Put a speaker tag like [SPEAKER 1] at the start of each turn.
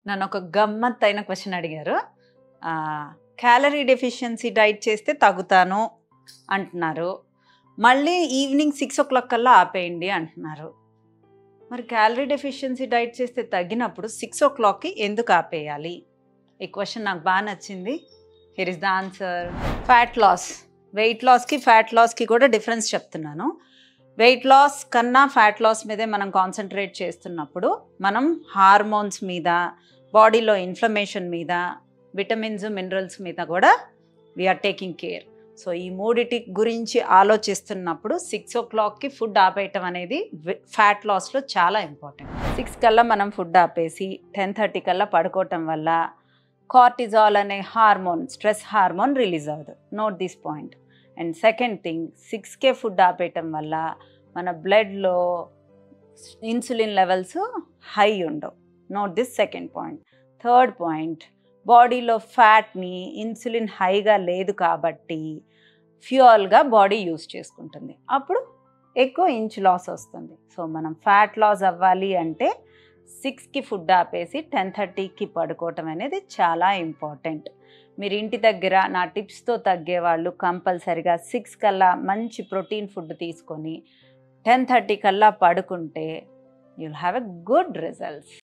[SPEAKER 1] నన్ను ఒక గమ్మత్తైన క్వశ్చన్ అడిగారు. క్యాలరీ డెఫిషియన్సీ డైట్ చేస్తే తగ్గుతాను అంటున్నారు. మళ్ళీ ఈవినింగ్ 6:00 కల్లా ఆపేయండి అంటున్నారు. మరి క్యాలరీ డెఫిషియన్సీ డైట్ చేస్తే తగ్గినప్పుడు 6:00కి ఎందుకు ఆపేయాలి? ఈ క్వశ్చన్ నాకు బాగా నచ్చింది. Here is the answer. Fat loss, weight లాస్కి ఫ్యాట్ లాస్కి కూడా డిఫరెన్స్ చెప్తున్నాను. వెయిట్ లాస్ కన్నా ఫ్యాట్ లాస్ మీదే మనం కాన్సన్ట్రేట్ చేస్తున్నప్పుడు మనం హార్మోన్స్ మీద, బాడీలో ఇన్ఫ్లమేషన్ మీద, విటమిన్స్ మినరల్స్ మీద కూడా వీఆర్ టేకింగ్ కేర్. సో ఈ మూడిటి గురించి ఆలోచిస్తున్నప్పుడు 6:00కి ఫుడ్ ఆపేయటం అనేది ఫ్యాట్ లాస్లో చాలా ఇంపార్టెంట్. 6 కల్లా మనం ఫుడ్ ఆపేసి 10:30 కల్లా పడుకోవటం వల్ల కార్టిజాల్ అనే హార్మోన్, స్ట్రెస్ హార్మోన్ రిలీజ్ అవ్వదు. Note this point. And second thing, 6కే ఫుడ్ ఆపేయటం వల్ల మన బ్లడ్లో ఇన్సులిన్ లెవెల్స్ హై ఉండవు. Note this second point. Third point, బాడీలో ఫ్యాట్ని ఇన్సులిన్ హైగా లేదు కాబట్టి ఫ్యూయల్గా బాడీ యూస్ చేసుకుంటుంది. అప్పుడు ఎక్కువ ఇంచ్ లాస్ వస్తుంది. సో మనం ఫ్యాట్ లాస్ అవ్వాలి అంటే 6కి ఫుడ్ ఆపేసి 10:30కి పడుకోవటం అనేది చాలా ఇంపార్టెంట్. మీరు ఇంటి దగ్గర నా టిప్స్తో తగ్గేవాళ్ళు కంపల్సరిగా 6 కల్లా మంచి ప్రోటీన్ ఫుడ్ తీసుకొని 10:30 కల్లా పడుకుంటే you'll have a good results.